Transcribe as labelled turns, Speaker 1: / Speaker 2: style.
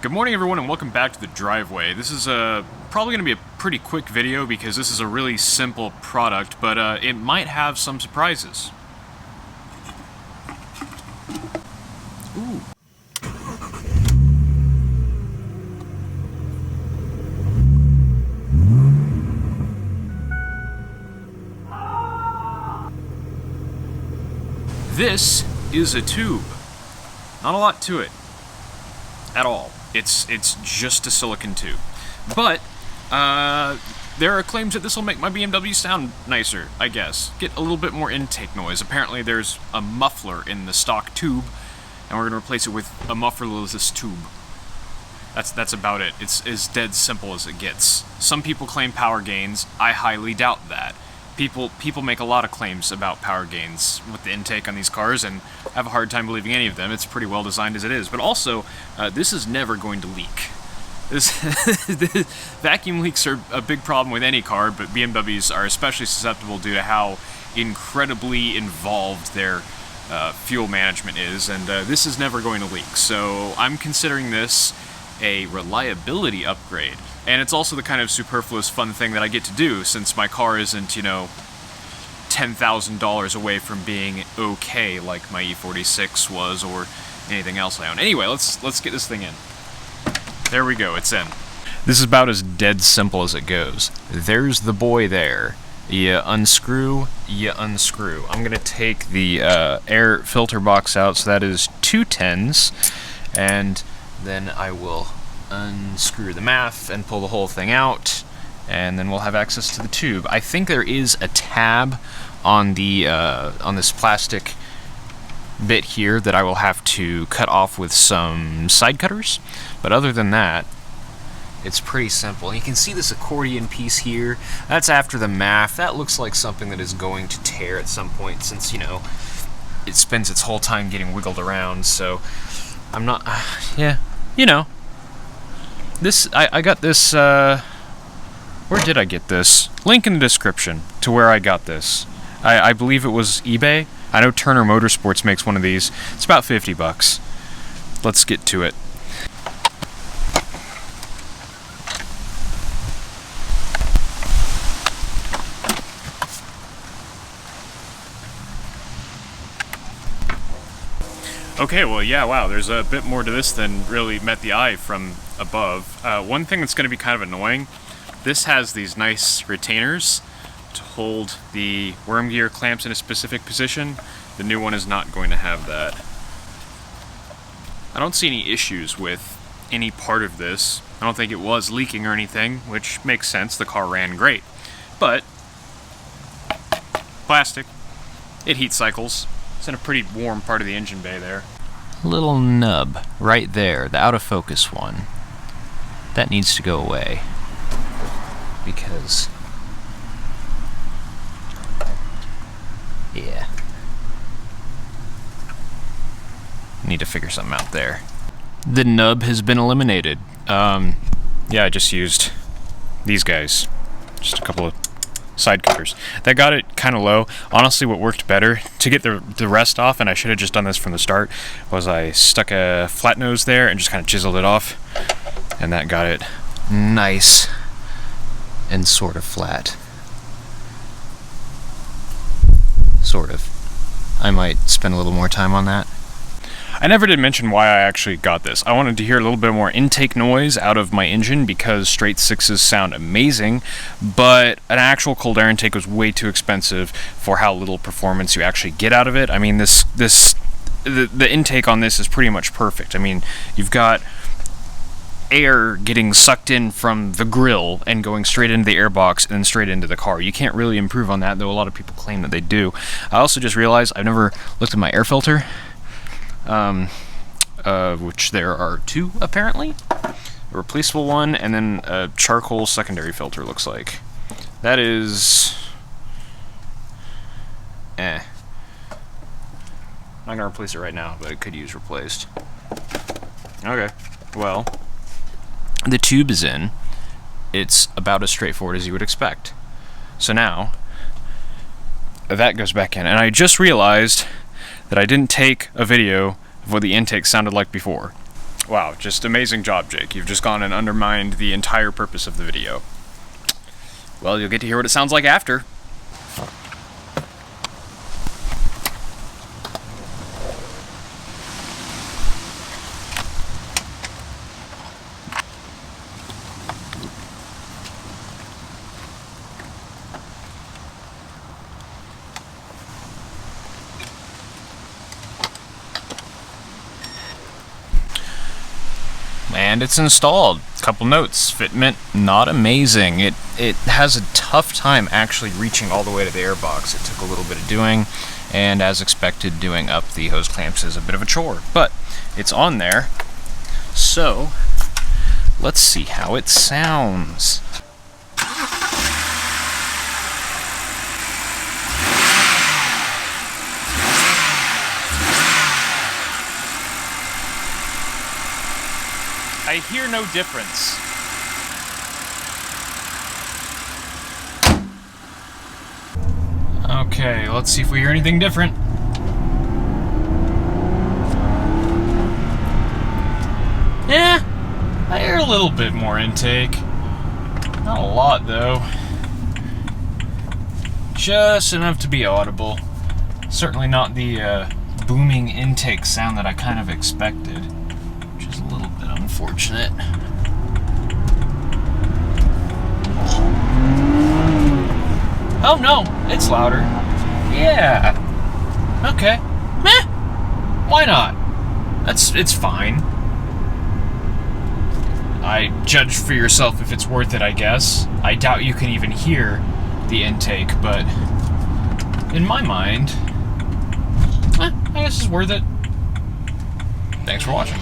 Speaker 1: Good morning everyone and welcome back to the driveway. This is probably going to be a pretty quick video because this is a really simple product, but it might have some surprises. Ooh. This is a tube. Not a lot to it at all. It's just a silicone tube. But there are claims that this will make my BMW sound nicer, I guess. Get a little bit more intake noise. Apparently there's a muffler in the stock tube, and we're going to replace it with a mufflerless tube. That's about it. It's as dead simple as it gets. Some people claim power gains. I highly doubt that. People make a lot of claims about power gains with the intake on these cars, and I have a hard time believing any of them. It's pretty well designed as it is. But also, this is never going to leak. Vacuum leaks are a big problem with any car, but BMWs are especially susceptible due to how incredibly involved their fuel management is, and this is never going to leak. So I'm considering this a reliability upgrade. And it's also the kind of superfluous fun thing that I get to do, since my car isn't, you know, $10,000 away from being okay like my E46 was or anything else I own. Anyway, let's get this thing in. There we go, it's in. This is about as dead simple as it goes. There's the boy there. You unscrew, you unscrew. I'm gonna take the air filter box out, so that is 2 10s, and then I will unscrew the MAF and pull the whole thing out, and then we'll have access to the tube. I think there is a tab on the on this plastic bit here that I will have to cut off with some side cutters, but other than that, it's pretty simple. You can see this accordion piece here. That's after the MAF. That looks like something that is going to tear at some point, since, you know, it spends its whole time getting wiggled around. So I'm not yeah, you know, this, I got this, where did I get this? Link in the description to where I got this. I believe it was eBay. I know Turner Motorsports makes one of these. It's about 50 bucks. Let's get to it. Okay, well, yeah, wow, there's a bit more to this than really met the eye from above. One thing that's going to be kind of annoying, this has these nice retainers to hold the worm gear clamps in a specific position. The new one is not going to have that. I don't see any issues with any part of this. I don't think it was leaking or anything, which makes sense. The car ran great. But plastic, it heat cycles. It's in a pretty warm part of the engine bay there. Little nub right there, the out of focus one. That needs to go away, because yeah, need to figure something out there. The nub has been eliminated. Yeah, I just used these guys, just a couple of side cutters. That got it kind of low. Honestly, what worked better to get the rest off, and I should have just done this from the start, was I stuck a flat nose there and just kind of chiseled it off, and that got it nice and sort of flat. Sort of. I might spend a little more time on that. I never did mention why I actually got this. I wanted to hear a little bit more intake noise out of my engine because straight sixes sound amazing, but an actual cold air intake was way too expensive for how little performance you actually get out of it. I mean, the intake on this is pretty much perfect. I mean, you've got air getting sucked in from the grill and going straight into the airbox and then straight into the car. You can't really improve on that, though a lot of people claim that they do. I also just realized I've never looked at my air filter. Which there are 2 apparently. A replaceable one, and then a charcoal secondary filter, looks like. That is I'm not gonna replace it right now, but it could use replaced. Okay, well, the tube is in. It's about as straightforward as you would expect. So now that goes back in, and I just realized that I didn't take a video of what the intake sounded like before. Wow, just amazing job, Jake. You've just gone and undermined the entire purpose of the video. Well, you'll get to hear what it sounds like after. And it's installed. Couple notes. Fitment, not amazing. It has a tough time actually reaching all the way to the airbox. It took a little bit of doing, and as expected, doing up the hose clamps is a bit of a chore. But it's on there, so let's see how it sounds. I hear no difference. Okay, let's see if we hear anything different. Yeah, I hear a little bit more intake. Not a lot, though. Just enough to be audible. Certainly not the booming intake sound that I kind of expected, which is a little bit unfortunate. Oh no, it's louder. Yeah. Okay. Meh. Why not? It's fine. I judge for yourself if it's worth it, I guess. I doubt you can even hear the intake, but in my mind, I guess it's worth it. Thanks for watching.